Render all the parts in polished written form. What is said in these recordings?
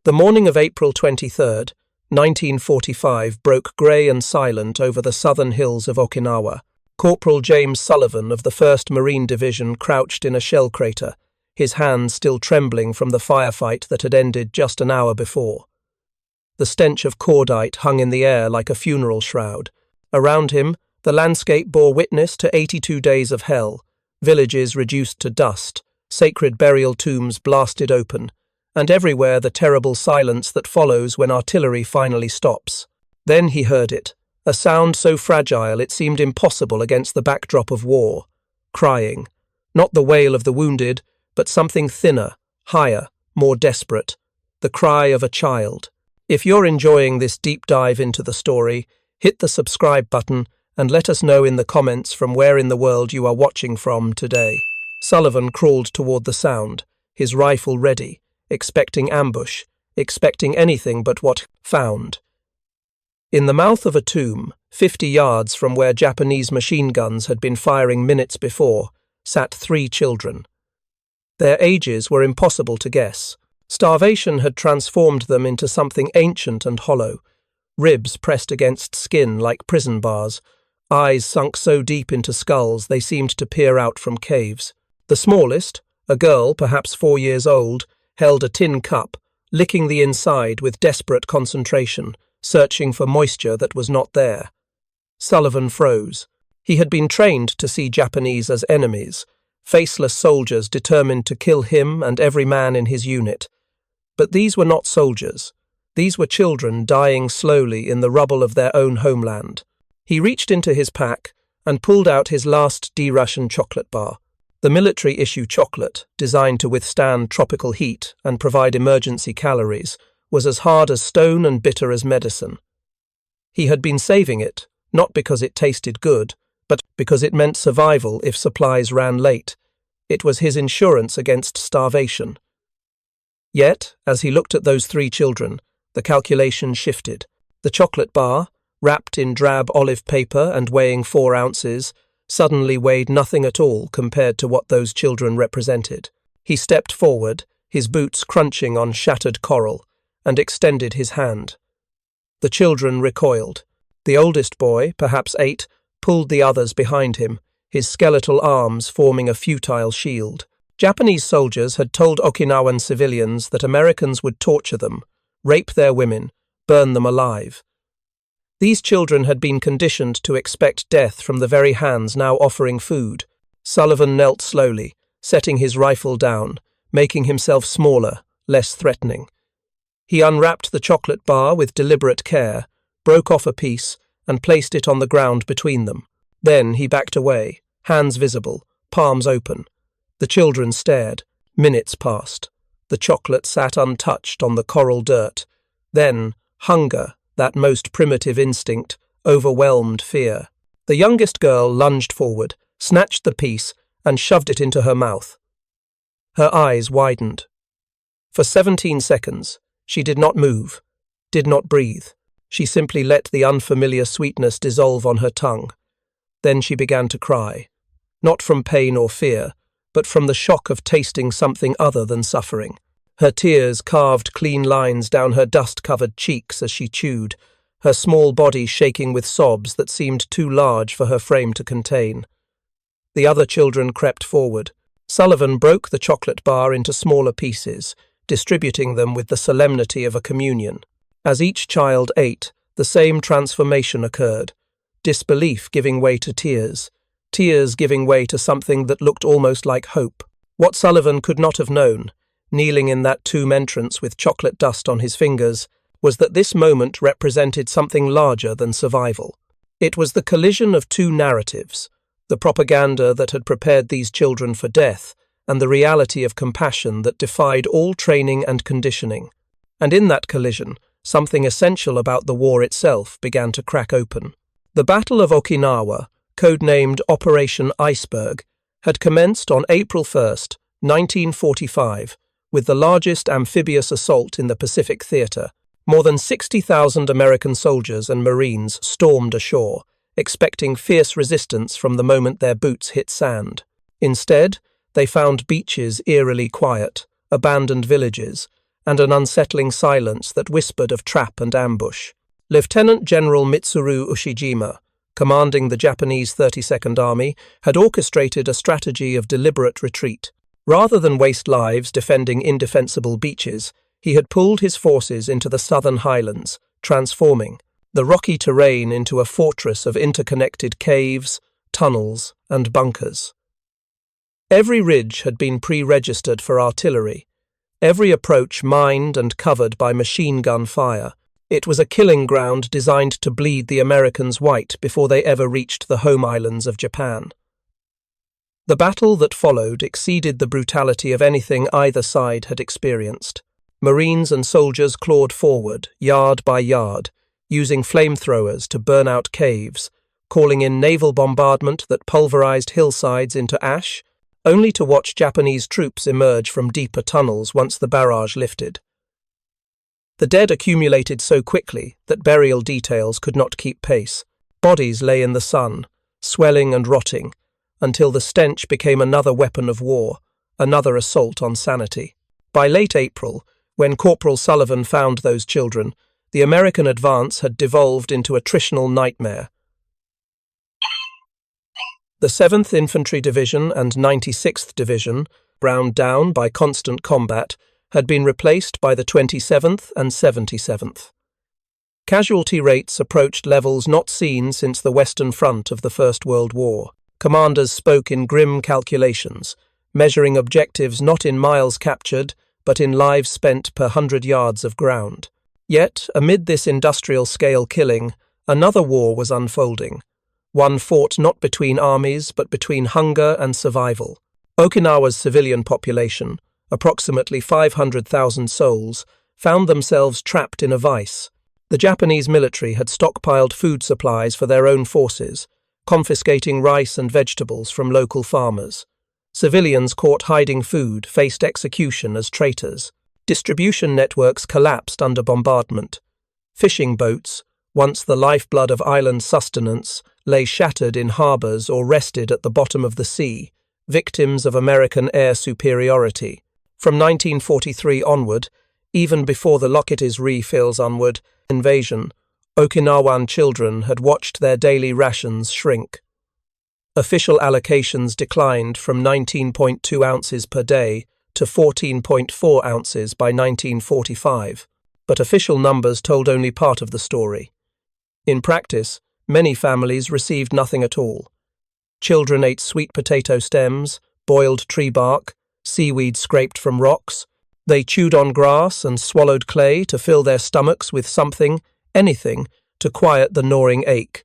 The morning of April 23rd, 1945 broke grey and silent over the southern hills of Okinawa. Corporal James Sullivan of the 1st Marine Division crouched in a shell crater, his hands still trembling from the firefight that had ended just an hour before. The stench of cordite hung in the air like a funeral shroud. Around him, the landscape bore witness to 82 days of hell, villages reduced to dust, sacred burial tombs blasted open, and everywhere the terrible silence that follows when artillery finally stops. Then he heard it, a sound so fragile it seemed impossible against the backdrop of war. Crying. Not the wail of the wounded, but something thinner, higher, more desperate. The cry of a child. If you're enjoying this deep dive into the story, hit the subscribe button and let us know in the comments from where in the world you are watching from today. Sullivan crawled toward the sound, his rifle ready, expecting ambush, expecting anything but what found. In the mouth of a tomb, 50 yards from where Japanese machine guns had been firing minutes before, sat 3 children. Their ages were impossible to guess. Starvation had transformed them into something ancient and hollow, ribs pressed against skin like prison bars, eyes sunk so deep into skulls they seemed to peer out from caves. The smallest, a girl perhaps 4 years old, held a tin cup, licking the inside with desperate concentration, searching for moisture that was not there. Sullivan froze. He had been trained to see Japanese as enemies, faceless soldiers determined to kill him and every man in his unit. But these were not soldiers. These were children dying slowly in the rubble of their own homeland. He reached into his pack and pulled out his last D-Russian chocolate bar. The military-issue chocolate, designed to withstand tropical heat and provide emergency calories, was as hard as stone and bitter as medicine. He had been saving it, not because it tasted good, but because it meant survival if supplies ran late. It was his insurance against starvation. Yet, as he looked at those 3 children, the calculation shifted. The chocolate bar, wrapped in drab olive paper and weighing 4 ounces, suddenly weighed nothing at all compared to what those children represented. He stepped forward, his boots crunching on shattered coral, and extended his hand. The children recoiled. The oldest boy, perhaps 8, pulled the others behind him, his skeletal arms forming a futile shield. Japanese soldiers had told Okinawan civilians that Americans would torture them, rape their women, burn them alive. These children had been conditioned to expect death from the very hands now offering food. Sullivan knelt slowly, setting his rifle down, making himself smaller, less threatening. He unwrapped the chocolate bar with deliberate care, broke off a piece, and placed it on the ground between them. Then he backed away, hands visible, palms open. The children stared. Minutes passed. The chocolate sat untouched on the coral dirt. Then, hunger, that most primitive instinct, overwhelmed fear. The youngest girl lunged forward, snatched the piece, and shoved it into her mouth. Her eyes widened. For 17 seconds, she did not move, did not breathe. She simply let the unfamiliar sweetness dissolve on her tongue. Then she began to cry, not from pain or fear, but from the shock of tasting something other than suffering. Her tears carved clean lines down her dust-covered cheeks as she chewed, her small body shaking with sobs that seemed too large for her frame to contain. The other children crept forward. Sullivan broke the chocolate bar into smaller pieces, distributing them with the solemnity of a communion. As each child ate, the same transformation occurred, disbelief giving way to tears, tears giving way to something that looked almost like hope. What Sullivan could not have known, kneeling in that tomb entrance with chocolate dust on his fingers, was that this moment represented something larger than survival. It was the collision of 2 narratives, the propaganda that had prepared these children for death, and the reality of compassion that defied all training and conditioning. And in that collision, something essential about the war itself began to crack open. The Battle of Okinawa, codenamed Operation Iceberg, had commenced on April 1st, 1945, with the largest amphibious assault in the Pacific Theater. More than 60,000 American soldiers and Marines stormed ashore, expecting fierce resistance from the moment their boots hit sand. Instead, they found beaches eerily quiet, abandoned villages, and an unsettling silence that whispered of trap and ambush. Lieutenant General Mitsuru Ushijima, commanding the Japanese 32nd Army, had orchestrated a strategy of deliberate retreat. Rather than waste lives defending indefensible beaches, he had pulled his forces into the southern highlands, transforming the rocky terrain into a fortress of interconnected caves, tunnels, and bunkers. Every ridge had been pre-registered for artillery, every approach mined and covered by machine gun fire. It was a killing ground designed to bleed the Americans white before they ever reached the home islands of Japan. The battle that followed exceeded the brutality of anything either side had experienced. Marines and soldiers clawed forward, yard by yard, using flamethrowers to burn out caves, calling in naval bombardment that pulverized hillsides into ash, only to watch Japanese troops emerge from deeper tunnels once the barrage lifted. The dead accumulated so quickly that burial details could not keep pace. Bodies lay in the sun, swelling and rotting, until the stench became another weapon of war, another assault on sanity. By late April, when Corporal Sullivan found those children, the American advance had devolved into attritional nightmare. The 7th Infantry Division and 96th Division, ground down by constant combat, had been replaced by the 27th and 77th. Casualty rates approached levels not seen since the Western Front of the First World War. Commanders spoke in grim calculations, measuring objectives not in miles captured, but in lives spent per 100 yards of ground. Yet, amid this industrial-scale killing, another war was unfolding. One fought not between armies, but between hunger and survival. Okinawa's civilian population, approximately 500,000 souls, found themselves trapped in a vice. The Japanese military had stockpiled food supplies for their own forces, confiscating rice and vegetables from local farmers. Civilians caught hiding food faced execution as traitors. Distribution networks collapsed under bombardment. Fishing boats, once the lifeblood of island sustenance, lay shattered in harbours or rested at the bottom of the sea, victims of American air superiority. From 1943 onward, even before the Lockheed's refills onward invasion, Okinawan children had watched their daily rations shrink. Official allocations declined from 19.2 ounces per day to 14.4 ounces by 1945, but official numbers told only part of the story. In practice, many families received nothing at all. Children ate sweet potato stems, boiled tree bark, seaweed scraped from rocks. They chewed on grass and swallowed clay to fill their stomachs with something, anything, to quiet the gnawing ache.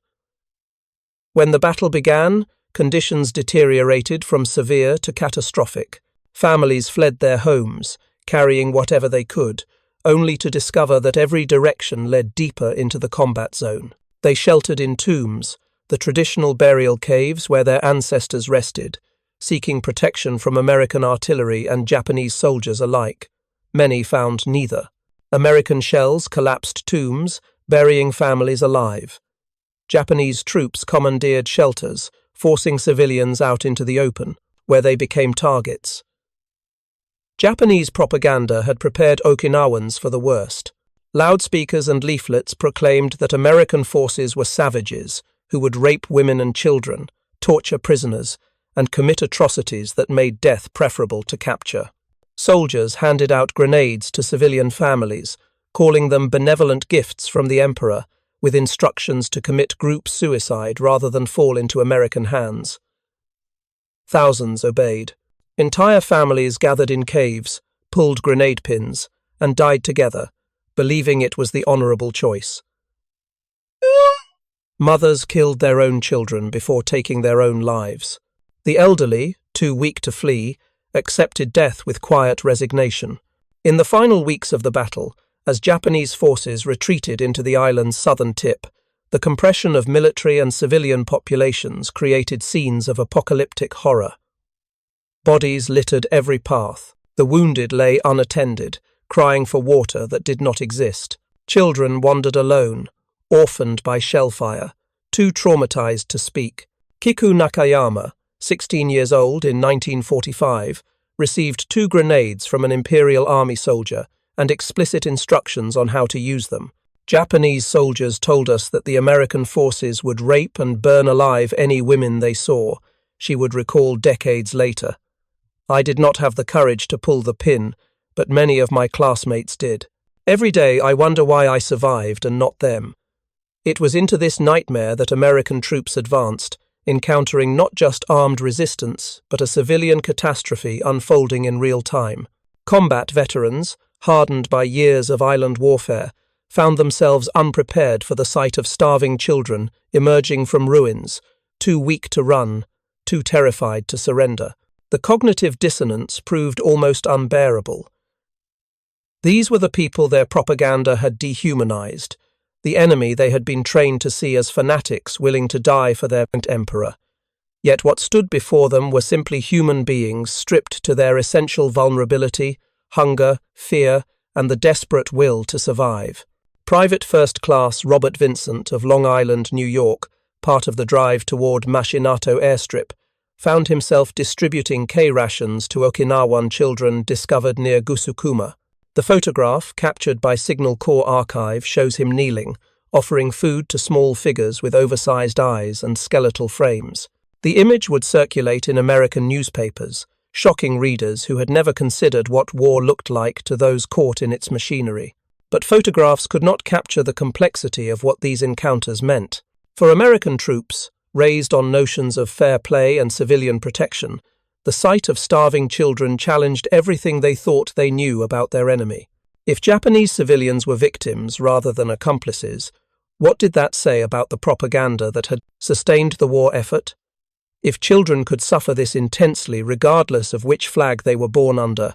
When the battle began, conditions deteriorated from severe to catastrophic. Families fled their homes, carrying whatever they could, only to discover that every direction led deeper into the combat zone. They sheltered in tombs, the traditional burial caves where their ancestors rested, seeking protection from American artillery and Japanese soldiers alike. Many found neither. American shells collapsed tombs, burying families alive. Japanese troops commandeered shelters, forcing civilians out into the open, where they became targets. Japanese propaganda had prepared Okinawans for the worst. Loudspeakers and leaflets proclaimed that American forces were savages who would rape women and children, torture prisoners, and commit atrocities that made death preferable to capture. Soldiers handed out grenades to civilian families, calling them benevolent gifts from the emperor, with instructions to commit group suicide rather than fall into American hands. Thousands obeyed. Entire families gathered in caves, pulled grenade pins, and died together, believing it was the honorable choice. Mothers killed their own children before taking their own lives. The elderly, too weak to flee, accepted death with quiet resignation. In the final weeks of the battle, as Japanese forces retreated into the island's southern tip, the compression of military and civilian populations created scenes of apocalyptic horror. Bodies littered every path. The wounded lay unattended, crying for water that did not exist. Children wandered alone, orphaned by shellfire, too traumatized to speak. Kiku Nakayama, 16 years old in 1945, received 2 grenades from an Imperial Army soldier and explicit instructions on how to use them. Japanese soldiers told us that the American forces would rape and burn alive any women they saw, she would recall decades later. I did not have the courage to pull the pin, but many of my classmates did. Every day I wonder why I survived and not them. It was into this nightmare that American troops advanced, encountering not just armed resistance, but a civilian catastrophe unfolding in real time. Combat veterans, hardened by years of island warfare, found themselves unprepared for the sight of starving children emerging from ruins, too weak to run, too terrified to surrender. The cognitive dissonance proved almost unbearable. These were the people their propaganda had dehumanized, the enemy they had been trained to see as fanatics willing to die for their emperor. Yet what stood before them were simply human beings stripped to their essential vulnerability, hunger, fear, and the desperate will to survive. Private First Class Robert Vincent of Long Island, New York, part of the drive toward Mashinato airstrip, found himself distributing K-rations to Okinawan children discovered near Gusukuma. The photograph, captured by Signal Corps Archive, shows him kneeling, offering food to small figures with oversized eyes and skeletal frames. The image would circulate in American newspapers, shocking readers who had never considered what war looked like to those caught in its machinery. But photographs could not capture the complexity of what these encounters meant. For American troops, raised on notions of fair play and civilian protection, the sight of starving children challenged everything they thought they knew about their enemy. If Japanese civilians were victims rather than accomplices, what did that say about the propaganda that had sustained the war effort? If children could suffer this intensely regardless of which flag they were born under,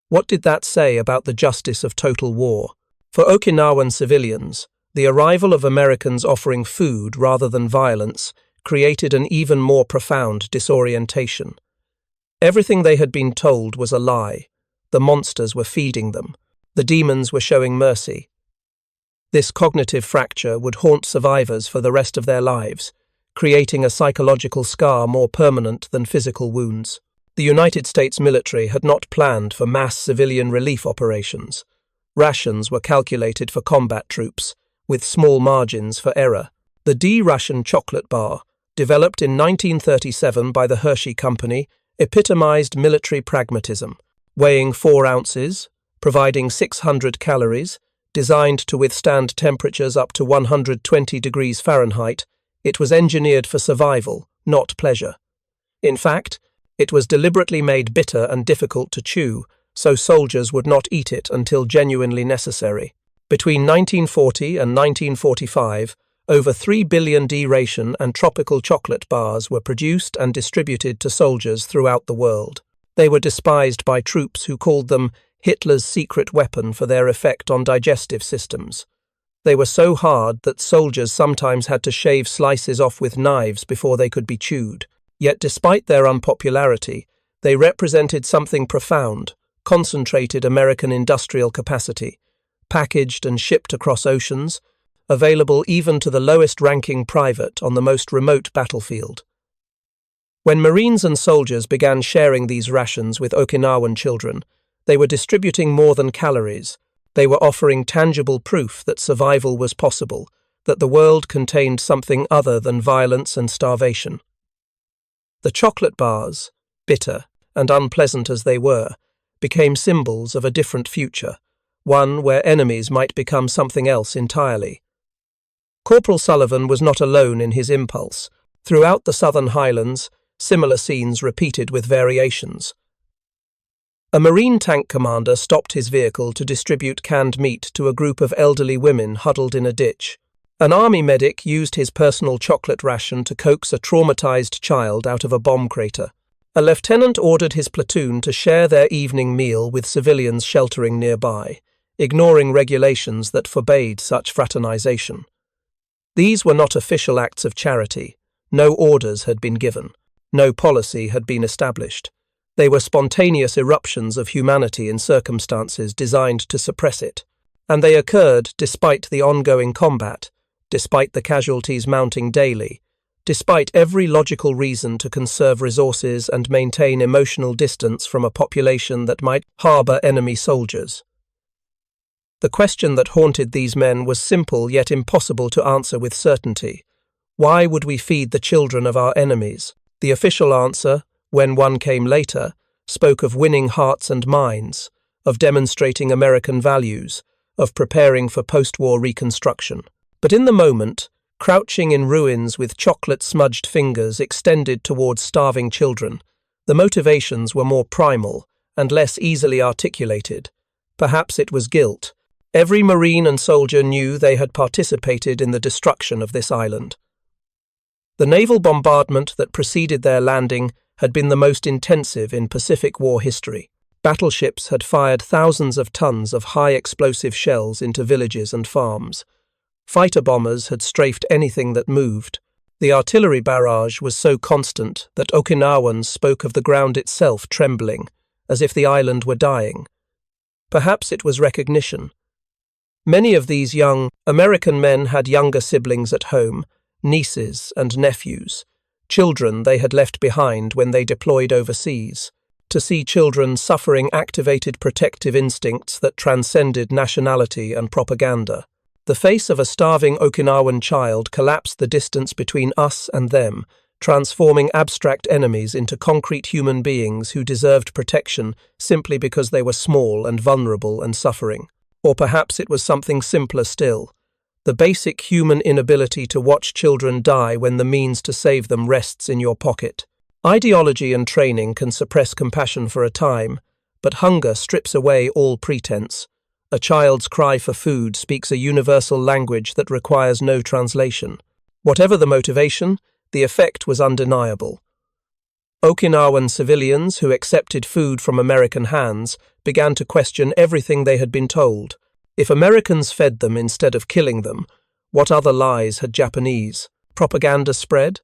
what did that say about the justice of total war? For Okinawan civilians, the arrival of Americans offering food rather than violence created an even more profound disorientation. Everything they had been told was a lie. The monsters were feeding them. The demons were showing mercy. This cognitive fracture would haunt survivors for the rest of their lives, creating a psychological scar more permanent than physical wounds. The United States military had not planned for mass civilian relief operations. Rations were calculated for combat troops, with small margins for error. The D-ration chocolate bar, developed in 1937 by the Hershey Company, epitomized military pragmatism. Weighing 4 ounces, providing 600 calories, designed to withstand temperatures up to 120 degrees Fahrenheit, it was engineered for survival, not pleasure. In fact, it was deliberately made bitter and difficult to chew, so soldiers would not eat it until genuinely necessary. Between 1940 and 1945, over 3 billion D-ration and tropical chocolate bars were produced and distributed to soldiers throughout the world. They were despised by troops who called them Hitler's secret weapon for their effect on digestive systems. They were so hard that soldiers sometimes had to shave slices off with knives before they could be chewed. Yet despite their unpopularity, they represented something profound: concentrated American industrial capacity, packaged and shipped across oceans, available even to the lowest-ranking private on the most remote battlefield. When Marines and soldiers began sharing these rations with Okinawan children, they were distributing more than calories. They were offering tangible proof that survival was possible, that the world contained something other than violence and starvation. The chocolate bars, bitter and unpleasant as they were, became symbols of a different future, one where enemies might become something else entirely. Corporal Sullivan was not alone in his impulse. Throughout the Southern Highlands, similar scenes repeated with variations. A Marine tank commander stopped his vehicle to distribute canned meat to a group of elderly women huddled in a ditch. An Army medic used his personal chocolate ration to coax a traumatized child out of a bomb crater. A lieutenant ordered his platoon to share their evening meal with civilians sheltering nearby, ignoring regulations that forbade such fraternization. These were not official acts of charity. No orders had been given. No policy had been established. They were spontaneous eruptions of humanity in circumstances designed to suppress it. And they occurred despite the ongoing combat, despite the casualties mounting daily, despite every logical reason to conserve resources and maintain emotional distance from a population that might harbor enemy soldiers. The question that haunted these men was simple yet impossible to answer with certainty. Why would we feed the children of our enemies? The official answer, when one came later, spoke of winning hearts and minds, of demonstrating American values, of preparing for post-war reconstruction. But in the moment, crouching in ruins with chocolate-smudged fingers extended towards starving children, the motivations were more primal and less easily articulated. Perhaps it was guilt. Every Marine and soldier knew they had participated in the destruction of this island. The naval bombardment that preceded their landing had been the most intensive in Pacific War history. Battleships had fired thousands of tons of high-explosive shells into villages and farms. Fighter bombers had strafed anything that moved. The artillery barrage was so constant that Okinawans spoke of the ground itself trembling, as if the island were dying. Perhaps it was recognition. Many of these young American men had younger siblings at home, nieces and nephews, children they had left behind when they deployed overseas. To see children suffering activated protective instincts that transcended nationality and propaganda. The face of a starving Okinawan child collapsed the distance between us and them, transforming abstract enemies into concrete human beings who deserved protection simply because they were small and vulnerable and suffering. Or perhaps it was something simpler still. The basic human inability to watch children die when the means to save them rests in your pocket. Ideology and training can suppress compassion for a time, but hunger strips away all pretense. A child's cry for food speaks a universal language that requires no translation. Whatever the motivation, the effect was undeniable. Okinawan civilians who accepted food from American hands began to question everything they had been told. If Americans fed them instead of killing them, what other lies had Japanese propaganda spread?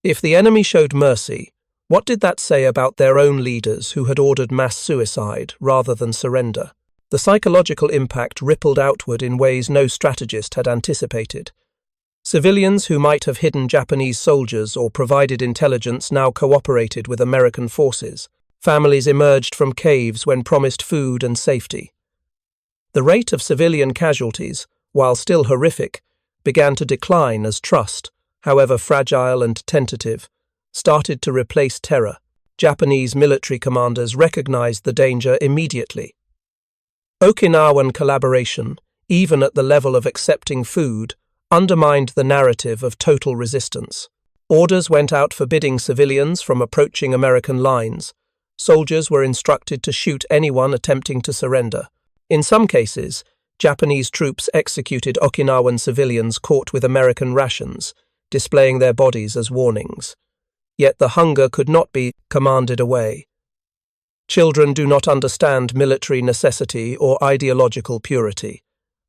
If the enemy showed mercy, what did that say about their own leaders who had ordered mass suicide rather than surrender? The psychological impact rippled outward in ways no strategist had anticipated. Civilians who might have hidden Japanese soldiers or provided intelligence now cooperated with American forces. Families emerged from caves when promised food and safety. The rate of civilian casualties, while still horrific, began to decline as trust, however fragile and tentative, started to replace terror. Japanese military commanders recognized the danger immediately. Okinawan collaboration, even at the level of accepting food, undermined the narrative of total resistance. Orders went out forbidding civilians from approaching American lines. Soldiers were instructed to shoot anyone attempting to surrender. In some cases, Japanese troops executed Okinawan civilians caught with American rations, displaying their bodies as warnings. Yet the hunger could not be commanded away. Children do not understand military necessity or ideological purity.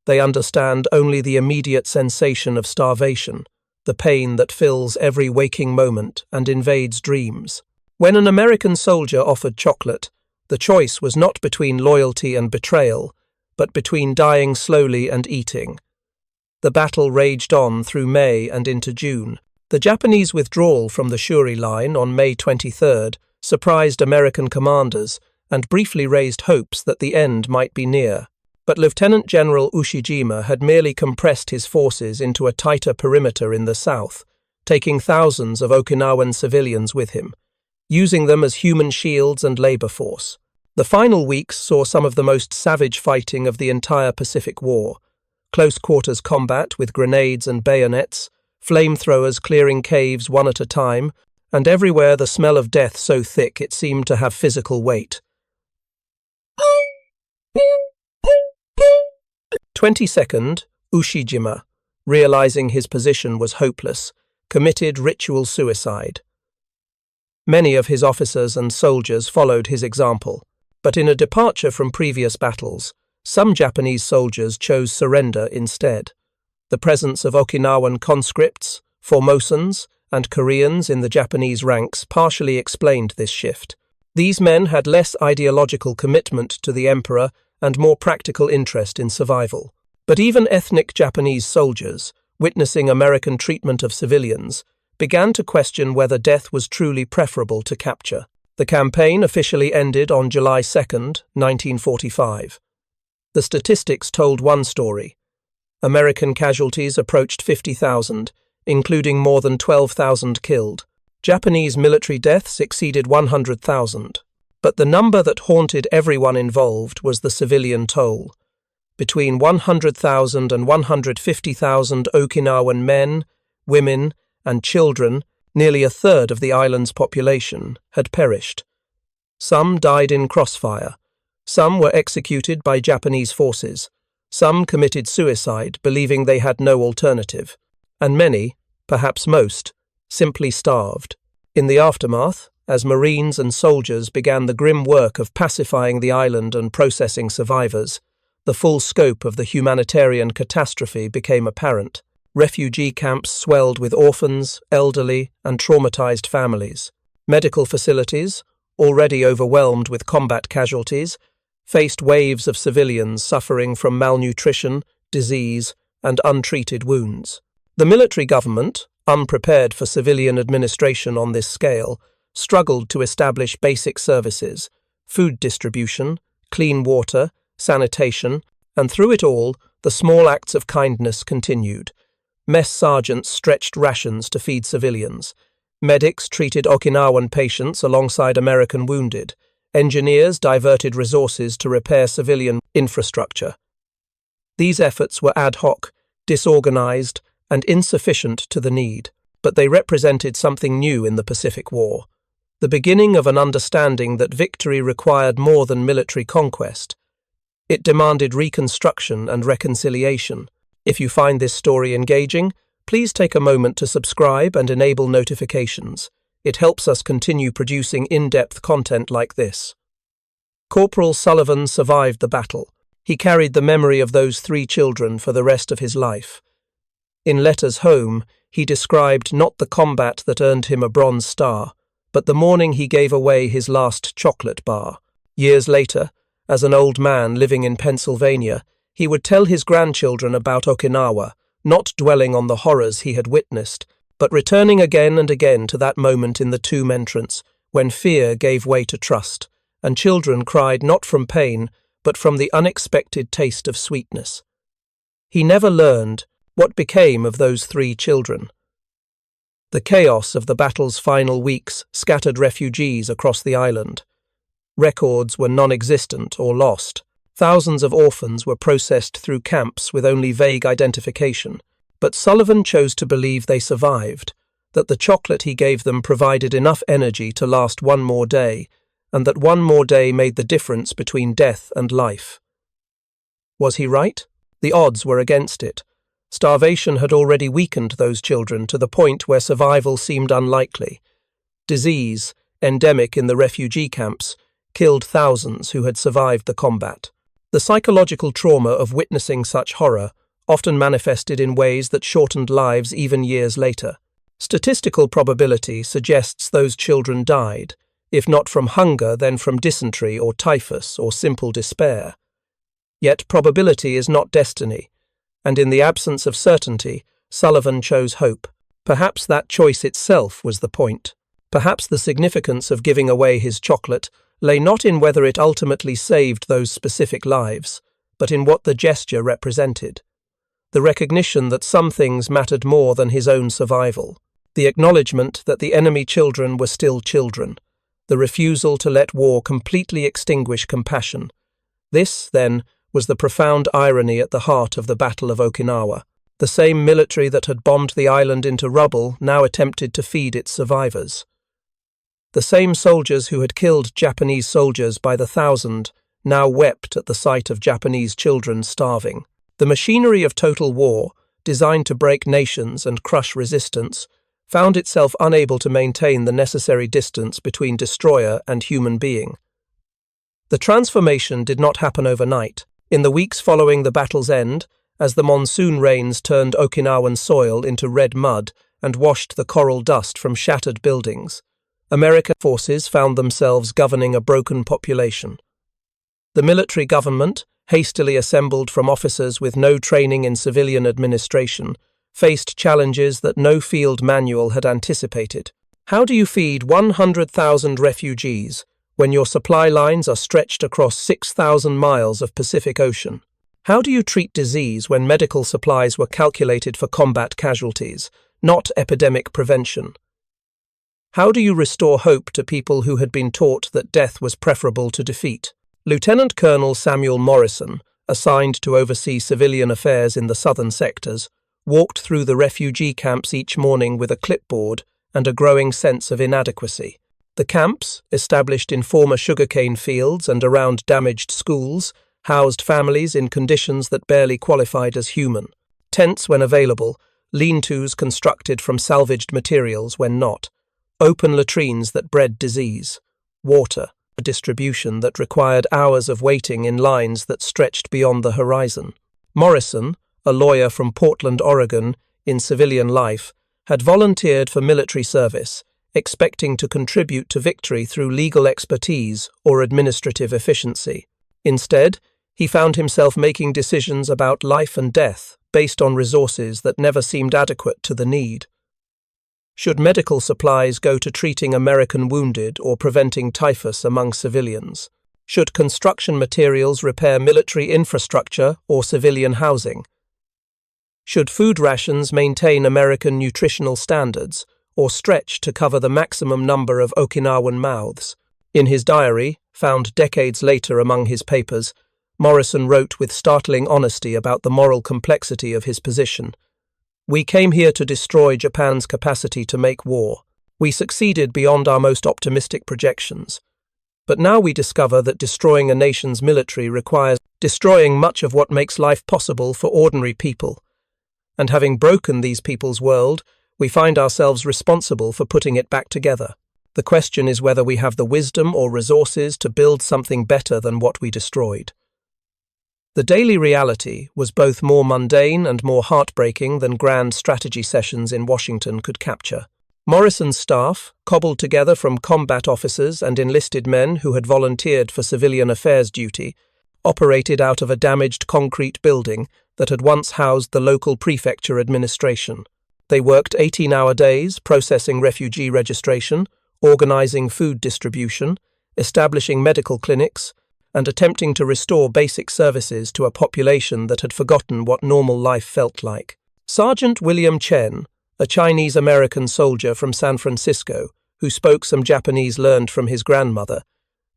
They understand only the immediate sensation of starvation, the pain that fills every waking moment and invades dreams. When an American soldier offered chocolate, the choice was not between loyalty and betrayal, but between dying slowly and eating. The battle raged on through May and into June. The Japanese withdrawal from the Shuri line on May 23rd surprised American commanders and briefly raised hopes that the end might be near. But Lieutenant General Ushijima had merely compressed his forces into a tighter perimeter in the south, taking thousands of Okinawan civilians with him, using them as human shields and labor force. The final weeks saw some of the most savage fighting of the entire Pacific War. Close-quarters combat with grenades and bayonets, flamethrowers clearing caves one at a time, and everywhere the smell of death so thick it seemed to have physical weight. 22nd, Ushijima, realizing his position was hopeless, committed ritual suicide. Many of his officers and soldiers followed his example, but in a departure from previous battles, some Japanese soldiers chose surrender instead. The presence of Okinawan conscripts, Formosans, and Koreans in the Japanese ranks partially explained this shift. These men had less ideological commitment to the emperor and more practical interest in survival. But even ethnic Japanese soldiers, witnessing American treatment of civilians, began to question whether death was truly preferable to capture. The campaign officially ended on July 2, 1945. The statistics told one story. American casualties approached 50,000, including more than 12,000 killed. Japanese military deaths exceeded 100,000. But the number that haunted everyone involved was the civilian toll. Between 100,000 and 150,000 Okinawan men, women, and children, nearly a third of the island's population, had perished. Some died in crossfire. Some were executed by Japanese forces. Some committed suicide, believing they had no alternative. And many, perhaps most, simply starved. In the aftermath, as Marines and soldiers began the grim work of pacifying the island and processing survivors, the full scope of the humanitarian catastrophe became apparent. Refugee camps swelled with orphans, elderly, and traumatized families. Medical facilities, already overwhelmed with combat casualties, faced waves of civilians suffering from malnutrition, disease, and untreated wounds. The military government, unprepared for civilian administration on this scale, struggled to establish basic services, food distribution, clean water, sanitation, and through it all, the small acts of kindness continued. Mess sergeants stretched rations to feed civilians. Medics treated Okinawan patients alongside American wounded. Engineers diverted resources to repair civilian infrastructure. These efforts were ad hoc, disorganized, and insufficient to the need, but they represented something new in the Pacific War. The beginning of an understanding that victory required more than military conquest. It demanded reconstruction and reconciliation. If you find this story engaging, please take a moment to subscribe and enable notifications. It helps us continue producing in-depth content like this. Corporal Sullivan survived the battle. He carried the memory of those 3 children for the rest of his life. In letters home, he described not the combat that earned him a Bronze Star, but the morning he gave away his last chocolate bar. Years later, as an old man living in Pennsylvania, he would tell his grandchildren about Okinawa, not dwelling on the horrors he had witnessed, but returning again and again to that moment in the tomb entrance, when fear gave way to trust, and children cried not from pain, but from the unexpected taste of sweetness. He never learned what became of those 3 children. The chaos of the battle's final weeks scattered refugees across the island. Records were non-existent or lost. Thousands of orphans were processed through camps with only vague identification. But Sullivan chose to believe they survived, that the chocolate he gave them provided enough energy to last one more day, and that one more day made the difference between death and life. Was he right? The odds were against it. Starvation had already weakened those children to the point where survival seemed unlikely. Disease, endemic in the refugee camps, killed thousands who had survived the combat. The psychological trauma of witnessing such horror often manifested in ways that shortened lives even years later. Statistical probability suggests those children died, if not from hunger, then from dysentery or typhus or simple despair. Yet probability is not destiny, and in the absence of certainty, Sullivan chose hope. Perhaps that choice itself was the point. Perhaps the significance of giving away his chocolate lay not in whether it ultimately saved those specific lives, but in what the gesture represented. The recognition that some things mattered more than his own survival. The acknowledgement that the enemy children were still children. The refusal to let war completely extinguish compassion. This, then, was the profound irony at the heart of the Battle of Okinawa. The same military that had bombed the island into rubble now attempted to feed its survivors. The same soldiers who had killed Japanese soldiers by the thousand now wept at the sight of Japanese children starving. The machinery of total war, designed to break nations and crush resistance, found itself unable to maintain the necessary distance between destroyer and human being. The transformation did not happen overnight. In the weeks following the battle's end, as the monsoon rains turned Okinawan soil into red mud and washed the coral dust from shattered buildings, American forces found themselves governing a broken population. The military government, hastily assembled from officers with no training in civilian administration, faced challenges that no field manual had anticipated. How do you feed 100,000 refugees when your supply lines are stretched across 6,000 miles of Pacific Ocean? How do you treat disease when medical supplies were calculated for combat casualties, not epidemic prevention? How do you restore hope to people who had been taught that death was preferable to defeat? Lieutenant Colonel Samuel Morrison, assigned to oversee civilian affairs in the southern sectors, walked through the refugee camps each morning with a clipboard and a growing sense of inadequacy. The camps, established in former sugarcane fields and around damaged schools, housed families in conditions that barely qualified as human. Tents when available, lean-tos constructed from salvaged materials when not, open latrines that bred disease, water, a distribution that required hours of waiting in lines that stretched beyond the horizon. Morrison, a lawyer from Portland, Oregon, in civilian life, had volunteered for military service, expecting to contribute to victory through legal expertise or administrative efficiency. Instead, he found himself making decisions about life and death based on resources that never seemed adequate to the need. Should medical supplies go to treating American wounded or preventing typhus among civilians? Should construction materials repair military infrastructure or civilian housing? Should food rations maintain American nutritional standards or stretch to cover the maximum number of Okinawan mouths? In his diary, found decades later among his papers, Morrison wrote with startling honesty about the moral complexity of his position. "We came here to destroy Japan's capacity to make war. We succeeded beyond our most optimistic projections. But now we discover that destroying a nation's military requires destroying much of what makes life possible for ordinary people. And having broken these people's world, we find ourselves responsible for putting it back together. The question is whether we have the wisdom or resources to build something better than what we destroyed." The daily reality was both more mundane and more heartbreaking than grand strategy sessions in Washington could capture. Morrison's staff, cobbled together from combat officers and enlisted men who had volunteered for civilian affairs duty, operated out of a damaged concrete building that had once housed the local prefecture administration. They worked 18-hour days processing refugee registration, organizing food distribution, establishing medical clinics, and attempting to restore basic services to a population that had forgotten what normal life felt like. Sergeant William Chen, a Chinese-American soldier from San Francisco who spoke some Japanese learned from his grandmother,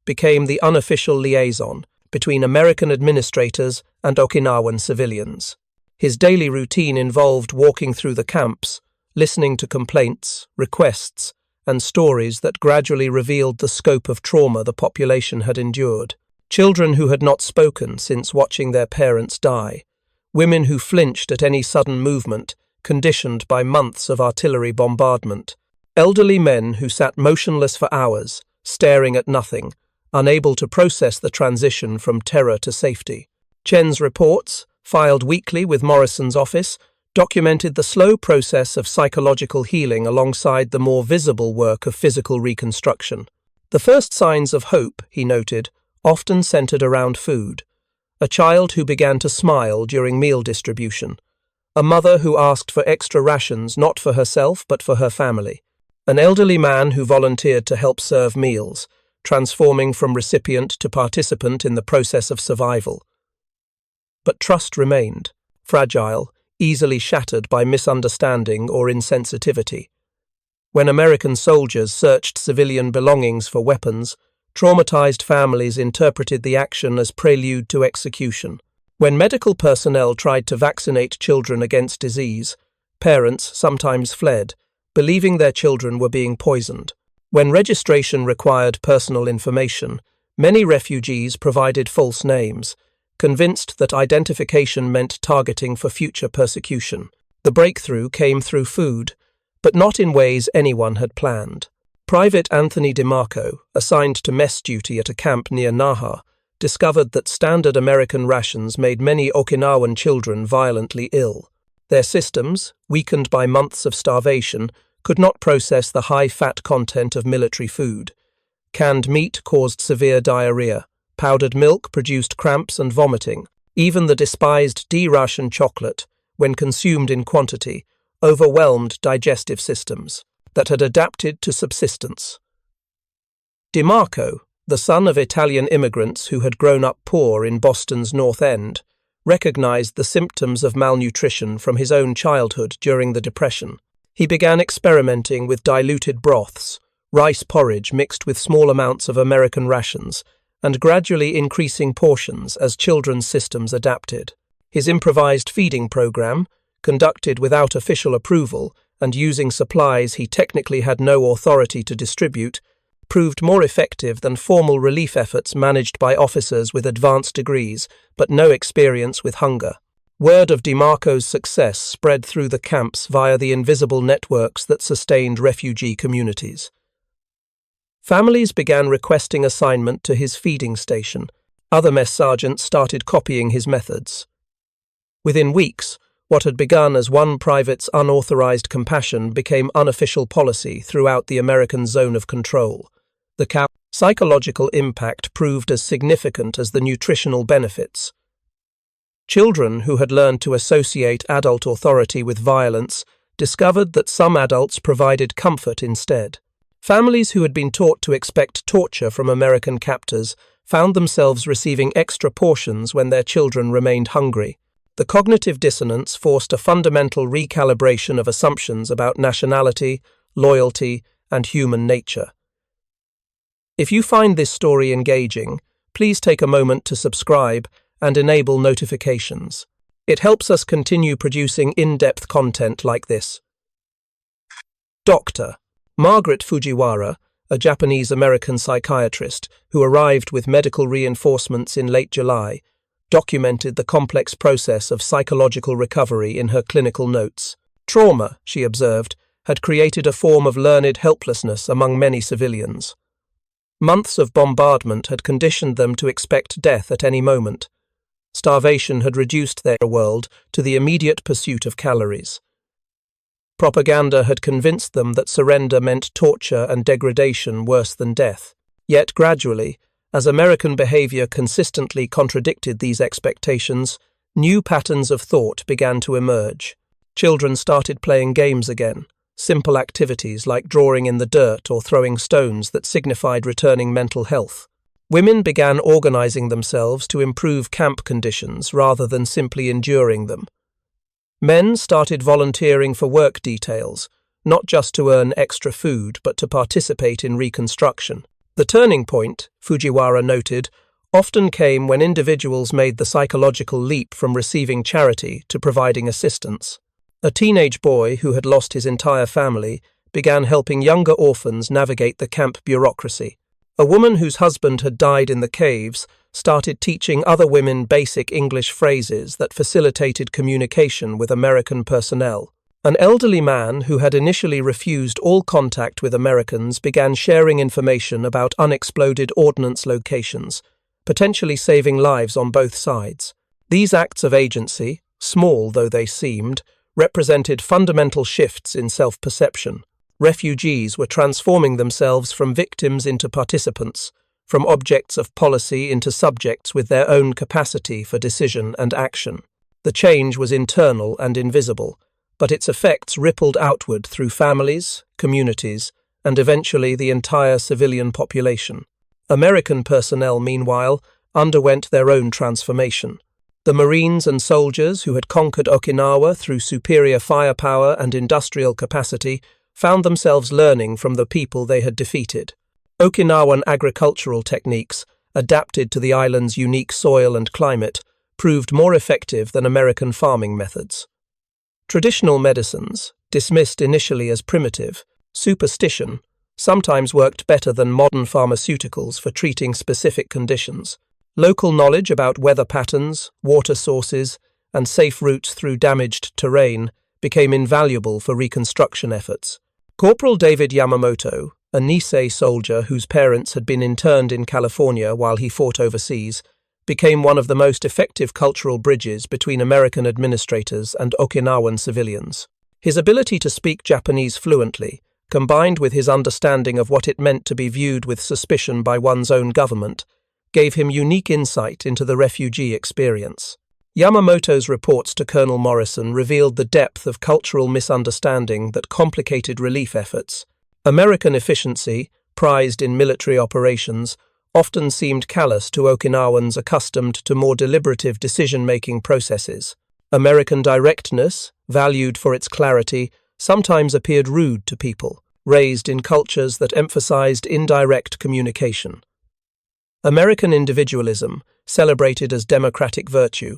became the unofficial liaison between American administrators and Okinawan civilians. His daily routine involved walking through the camps, listening to complaints, requests, and stories that gradually revealed the scope of trauma the population had endured. Children who had not spoken since watching their parents die, women who flinched at any sudden movement, conditioned by months of artillery bombardment, elderly men who sat motionless for hours, staring at nothing, unable to process the transition from terror to safety. Chen's reports, filed weekly with Morrison's office, documented the slow process of psychological healing alongside the more visible work of physical reconstruction. The first signs of hope, he noted, often centered around food. A child who began to smile during meal distribution. A mother who asked for extra rations not for herself but for her family. An elderly man who volunteered to help serve meals, transforming from recipient to participant in the process of survival. But trust remained, fragile, easily shattered by misunderstanding or insensitivity. When American soldiers searched civilian belongings for weapons, traumatized families interpreted the action as prelude to execution. When medical personnel tried to vaccinate children against disease, parents sometimes fled, believing their children were being poisoned. When registration required personal information, many refugees provided false names, convinced that identification meant targeting for future persecution. The breakthrough came through food, but not in ways anyone had planned. Private Anthony DeMarco, assigned to mess duty at a camp near Naha, discovered that standard American rations made many Okinawan children violently ill. Their systems, weakened by months of starvation, could not process the high-fat content of military food. Canned meat caused severe diarrhea. Powdered milk produced cramps and vomiting. Even the despised D-ration chocolate, when consumed in quantity, overwhelmed digestive systems that had adapted to subsistence. DeMarco, the son of Italian immigrants who had grown up poor in Boston's North End, recognized the symptoms of malnutrition from his own childhood during the Depression. He began experimenting with diluted broths, rice porridge mixed with small amounts of American rations, and gradually increasing portions as children's systems adapted. His improvised feeding program, conducted without official approval and using supplies he technically had no authority to distribute, proved more effective than formal relief efforts managed by officers with advanced degrees but no experience with hunger. Word of DeMarco's success spread through the camps via the invisible networks that sustained refugee communities. Families began requesting assignment to his feeding station. Other mess sergeants started copying his methods. Within weeks, what had begun as one private's unauthorized compassion became unofficial policy throughout the American zone of control. The camp's psychological impact proved as significant as the nutritional benefits. Children who had learned to associate adult authority with violence discovered that some adults provided comfort instead. Families who had been taught to expect torture from American captors found themselves receiving extra portions when their children remained hungry. The cognitive dissonance forced a fundamental recalibration of assumptions about nationality, loyalty, and human nature. If you find this story engaging, please take a moment to subscribe and enable notifications. It helps us continue producing in-depth content like this. Dr. Margaret Fujiwara, a Japanese-American psychiatrist who arrived with medical reinforcements in late July, documented the complex process of psychological recovery in her clinical notes. Trauma, she observed, had created a form of learned helplessness among many civilians. Months of bombardment had conditioned them to expect death at any moment. Starvation had reduced their world to the immediate pursuit of calories. Propaganda had convinced them that surrender meant torture and degradation worse than death. Yet gradually, as American behavior consistently contradicted these expectations, new patterns of thought began to emerge. Children started playing games again, simple activities like drawing in the dirt or throwing stones that signified returning mental health. Women began organizing themselves to improve camp conditions rather than simply enduring them. Men started volunteering for work details, not just to earn extra food but to participate in reconstruction. The turning point, Fujiwara noted, often came when individuals made the psychological leap from receiving charity to providing assistance. A teenage boy who had lost his entire family began helping younger orphans navigate the camp bureaucracy. A woman whose husband had died in the caves started teaching other women basic English phrases that facilitated communication with American personnel. An elderly man who had initially refused all contact with Americans began sharing information about unexploded ordnance locations, potentially saving lives on both sides. These acts of agency, small though they seemed, represented fundamental shifts in self-perception. Refugees were transforming themselves from victims into participants, from objects of policy into subjects with their own capacity for decision and action. The change was internal and invisible, but its effects rippled outward through families, communities, and eventually the entire civilian population. American personnel, meanwhile, underwent their own transformation. The Marines and soldiers who had conquered Okinawa through superior firepower and industrial capacity found themselves learning from the people they had defeated. Okinawan agricultural techniques, adapted to the island's unique soil and climate, proved more effective than American farming methods. Traditional medicines, dismissed initially as primitive, superstition, sometimes worked better than modern pharmaceuticals for treating specific conditions. Local knowledge about weather patterns, water sources, and safe routes through damaged terrain became invaluable for reconstruction efforts. Corporal David Yamamoto, a Nisei soldier whose parents had been interned in California while he fought overseas, became one of the most effective cultural bridges between American administrators and Okinawan civilians. His ability to speak Japanese fluently, combined with his understanding of what it meant to be viewed with suspicion by one's own government, gave him unique insight into the refugee experience. Yamamoto's reports to Colonel Morrison revealed the depth of cultural misunderstanding that complicated relief efforts. American efficiency, prized in military operations, often seemed callous to Okinawans accustomed to more deliberative decision-making processes. American directness, valued for its clarity, sometimes appeared rude to people, raised in cultures that emphasized indirect communication. American individualism, celebrated as democratic virtue,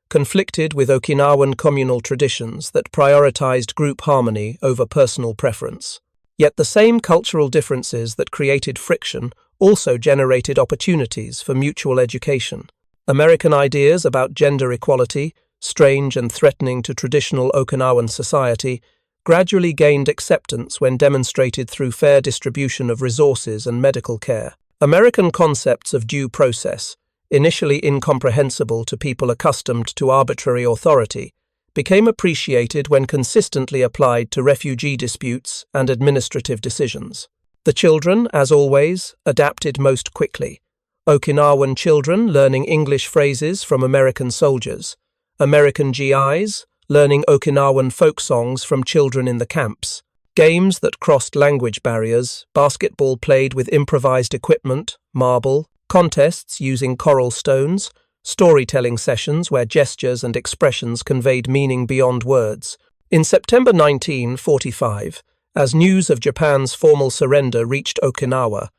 conflicted with Okinawan communal traditions that prioritized group harmony over personal preference. Yet the same cultural differences that created friction also generated opportunities for mutual education. American ideas about gender equality, strange and threatening to traditional Okinawan society, gradually gained acceptance when demonstrated through fair distribution of resources and medical care. American concepts of due process, initially incomprehensible to people accustomed to arbitrary authority, became appreciated when consistently applied to refugee disputes and administrative decisions. The children, as always, adapted most quickly. Okinawan children learning English phrases from American soldiers, American GIs learning Okinawan folk songs from children in the camps, games that crossed language barriers, basketball played with improvised equipment, marble, contests using coral stones, storytelling sessions where gestures and expressions conveyed meaning beyond words. In September 1945, as news of Japan's formal surrender reached Okinawa,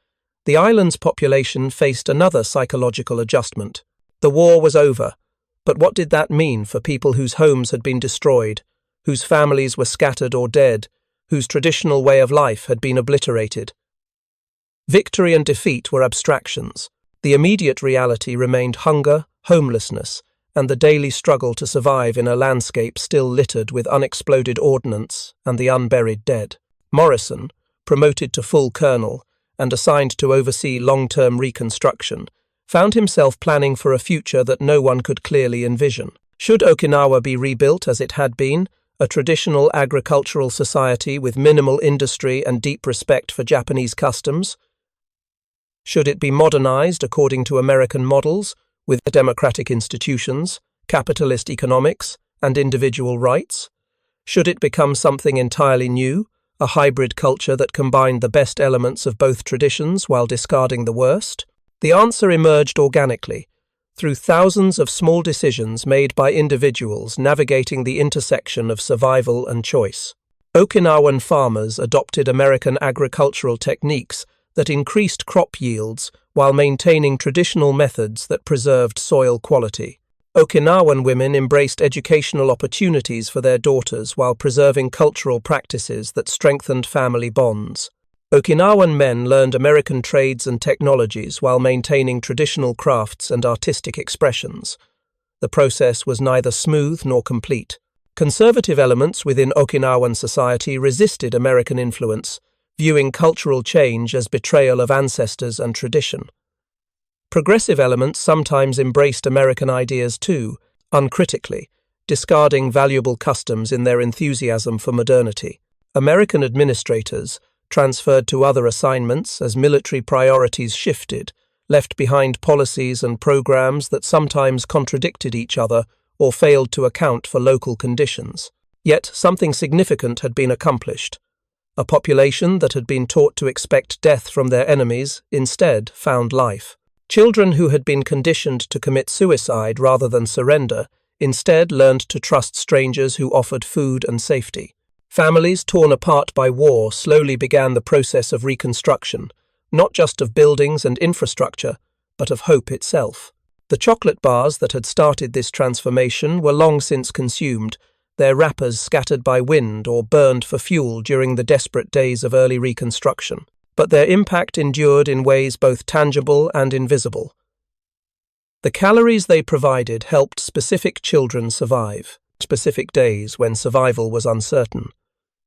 the island's population faced another psychological adjustment. The war was over, but what did that mean for people whose homes had been destroyed, whose families were scattered or dead, whose traditional way of life had been obliterated? Victory and defeat were abstractions. The immediate reality remained hunger, homelessness, and the daily struggle to survive in a landscape still littered with unexploded ordnance and the unburied dead. Morrison, promoted to full colonel and assigned to oversee long-term reconstruction, found himself planning for a future that no one could clearly envision. Should Okinawa be rebuilt as it had been, a traditional agricultural society with minimal industry and deep respect for Japanese customs? Should it be modernized according to American models, with democratic institutions, capitalist economics, and individual rights? Should it become something entirely new, a hybrid culture that combined the best elements of both traditions while discarding the worst? The answer emerged organically, through thousands of small decisions made by individuals navigating the intersection of survival and choice. Okinawan farmers adopted American agricultural techniques that increased crop yields while maintaining traditional methods that preserved soil quality. Okinawan women embraced educational opportunities for their daughters while preserving cultural practices that strengthened family bonds. Okinawan men learned American trades and technologies while maintaining traditional crafts and artistic expressions. The process was neither smooth nor complete. Conservative elements within Okinawan society resisted American influence, viewing cultural change as betrayal of ancestors and tradition. Progressive elements sometimes embraced American ideas too, uncritically, discarding valuable customs in their enthusiasm for modernity. American administrators, transferred to other assignments as military priorities shifted, left behind policies and programs that sometimes contradicted each other or failed to account for local conditions. Yet something significant had been accomplished. A population that had been taught to expect death from their enemies instead found life. Children who had been conditioned to commit suicide rather than surrender instead learned to trust strangers who offered food and safety. Families torn apart by war slowly began the process of reconstruction, not just of buildings and infrastructure, but of hope itself. The chocolate bars that had started this transformation were long since consumed, their wrappers scattered by wind or burned for fuel during the desperate days of early reconstruction. But their impact endured in ways both tangible and invisible. The calories they provided helped specific children survive, specific days when survival was uncertain.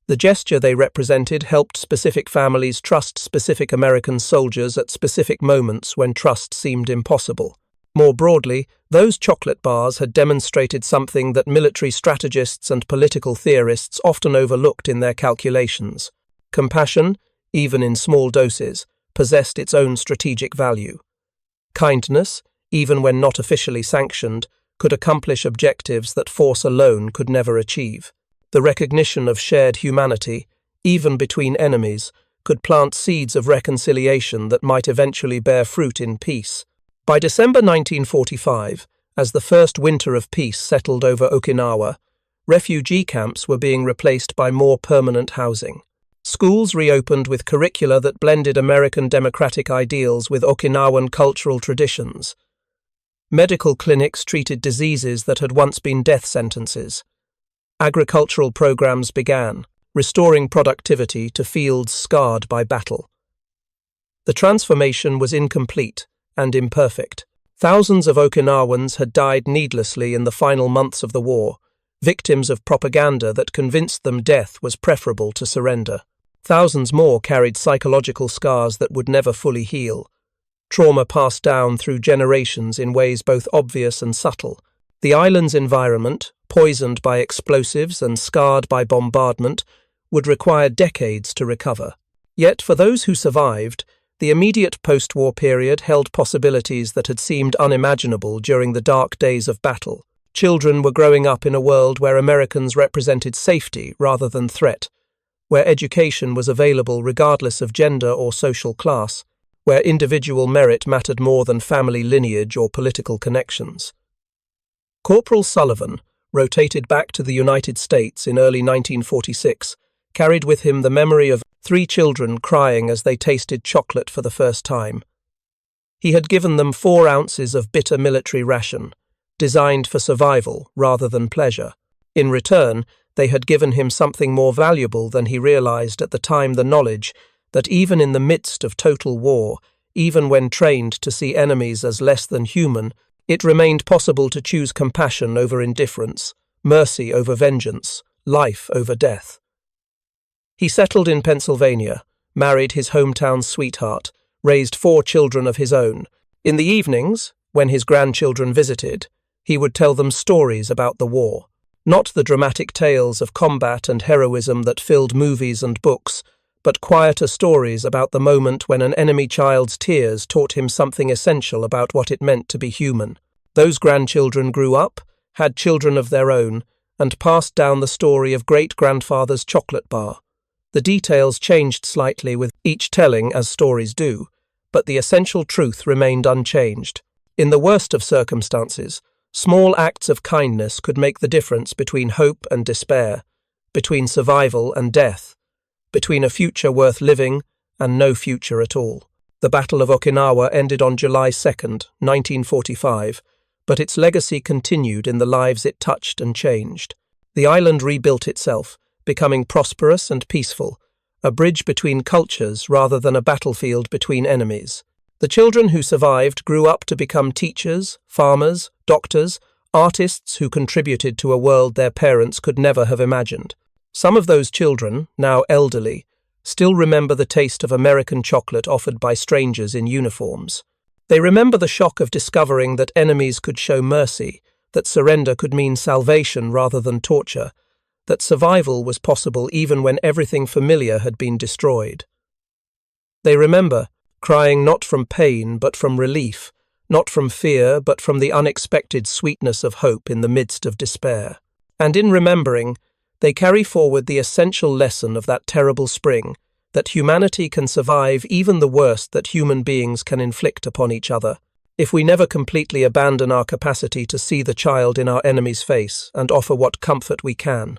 The gesture they represented helped specific families trust specific American soldiers at specific moments when trust seemed impossible. More broadly, those chocolate bars had demonstrated something that military strategists and political theorists often overlooked in their calculations. Compassion, even in small doses, possessed its own strategic value. Kindness, even when not officially sanctioned, could accomplish objectives that force alone could never achieve. The recognition of shared humanity, even between enemies, could plant seeds of reconciliation that might eventually bear fruit in peace. By December 1945, as the first winter of peace settled over Okinawa, refugee camps were being replaced by more permanent housing. Schools reopened with curricula that blended American democratic ideals with Okinawan cultural traditions. Medical clinics treated diseases that had once been death sentences. Agricultural programs began, restoring productivity to fields scarred by battle. The transformation was incomplete and imperfect. Thousands of Okinawans had died needlessly in the final months of the war, victims of propaganda that convinced them death was preferable to surrender. Thousands more carried psychological scars that would never fully heal. Trauma passed down through generations in ways both obvious and subtle. The island's environment, poisoned by explosives and scarred by bombardment, would require decades to recover. Yet for those who survived, the immediate post-war period held possibilities that had seemed unimaginable during the dark days of battle. Children were growing up in a world where Americans represented safety rather than threat, where education was available regardless of gender or social class, where individual merit mattered more than family lineage or political connections. Corporal Sullivan, rotated back to the United States in early 1946, carried with him the memory of 3 children crying as they tasted chocolate for the first time. He had given them 4 ounces of bitter military ration, designed for survival rather than pleasure. In return, they had given him something more valuable than he realized at the time: the knowledge that even in the midst of total war, even when trained to see enemies as less than human, it remained possible to choose compassion over indifference, mercy over vengeance, life over death. He settled in Pennsylvania, married his hometown sweetheart, raised 4 children of his own. In the evenings, when his grandchildren visited, he would tell them stories about the war. Not the dramatic tales of combat and heroism that filled movies and books, but quieter stories about the moment when an enemy child's tears taught him something essential about what it meant to be human. Those grandchildren grew up, had children of their own, and passed down the story of great-grandfather's chocolate bar. The details changed slightly with each telling, as stories do, but the essential truth remained unchanged. In the worst of circumstances, small acts of kindness could make the difference between hope and despair, between survival and death, between a future worth living and no future at all. The Battle of Okinawa ended on July 2nd, 1945, but its legacy continued in the lives it touched and changed. The island rebuilt itself, becoming prosperous and peaceful, a bridge between cultures rather than a battlefield between enemies. The children who survived grew up to become teachers, farmers, doctors, artists who contributed to a world their parents could never have imagined. Some of those children, now elderly, still remember the taste of American chocolate offered by strangers in uniforms. They remember the shock of discovering that enemies could show mercy, that surrender could mean salvation rather than torture, that survival was possible even when everything familiar had been destroyed. They remember crying not from pain but from relief, not from fear but from the unexpected sweetness of hope in the midst of despair. And in remembering, they carry forward the essential lesson of that terrible spring, that humanity can survive even the worst that human beings can inflict upon each other, if we never completely abandon our capacity to see the child in our enemy's face and offer what comfort we can.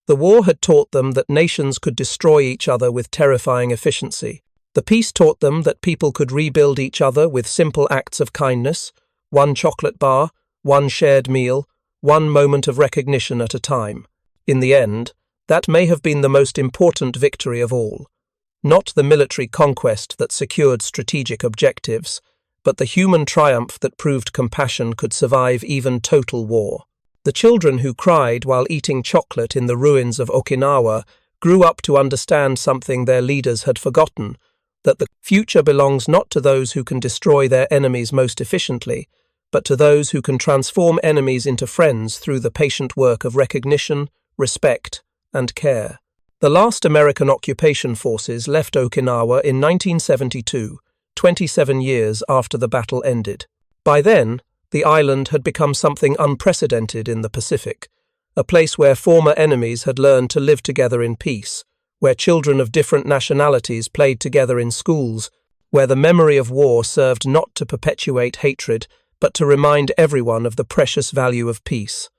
The war had taught them that nations could destroy each other with terrifying efficiency. The peace taught them that people could rebuild each other with simple acts of kindness, one chocolate bar, one shared meal, one moment of recognition at a time. In the end, that may have been the most important victory of all. Not the military conquest that secured strategic objectives, but the human triumph that proved compassion could survive even total war. The children who cried while eating chocolate in the ruins of Okinawa grew up to understand something their leaders had forgotten, that the future belongs not to those who can destroy their enemies most efficiently, but to those who can transform enemies into friends through the patient work of recognition, respect, and care. The last American occupation forces left Okinawa in 1972, 27 years after the battle ended. By then, the island had become something unprecedented in the Pacific, a place where former enemies had learned to live together in peace, where children of different nationalities played together in schools, where the memory of war served not to perpetuate hatred, but to remind everyone of the precious value of peace.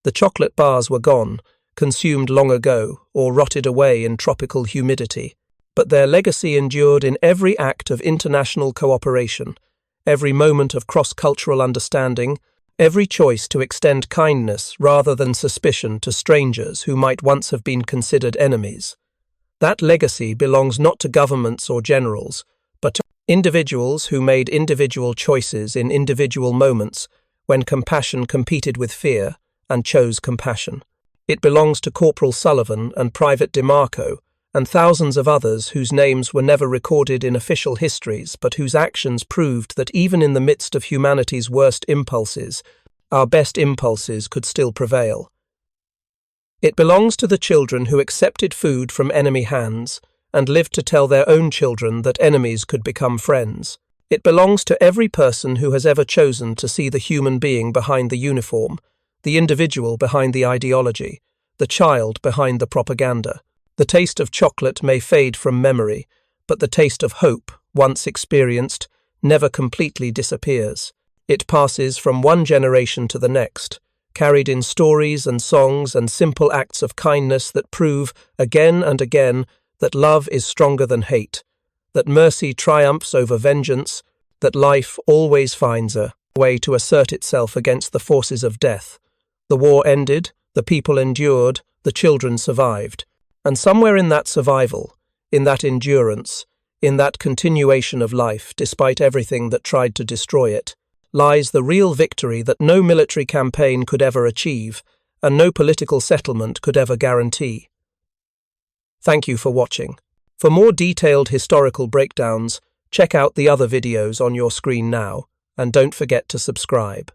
The chocolate bars were gone, consumed long ago, or rotted away in tropical humidity, but their legacy endured in every act of international cooperation, every moment of cross-cultural understanding, every choice to extend kindness rather than suspicion to strangers who might once have been considered enemies. That legacy belongs not to governments or generals, but to individuals who made individual choices in individual moments when compassion competed with fear and chose compassion. It belongs to Corporal Sullivan and Private DeMarco and thousands of others whose names were never recorded in official histories, but whose actions proved that even in the midst of humanity's worst impulses, our best impulses could still prevail. It belongs to the children who accepted food from enemy hands and lived to tell their own children that enemies could become friends. It belongs to every person who has ever chosen to see the human being behind the uniform, the individual behind the ideology, the child behind the propaganda. The taste of chocolate may fade from memory, but the taste of hope, once experienced, never completely disappears. It passes from one generation to the next, carried in stories and songs and simple acts of kindness that prove, again and again, that love is stronger than hate, that mercy triumphs over vengeance, that life always finds a way to assert itself against the forces of death. The war ended, the people endured, the children survived. And somewhere in that survival, in that endurance, in that continuation of life, despite everything that tried to destroy it, lies the real victory that no military campaign could ever achieve, and no political settlement could ever guarantee. Thank you for watching. For more detailed historical breakdowns, check out the other videos on your screen now, and don't forget to subscribe.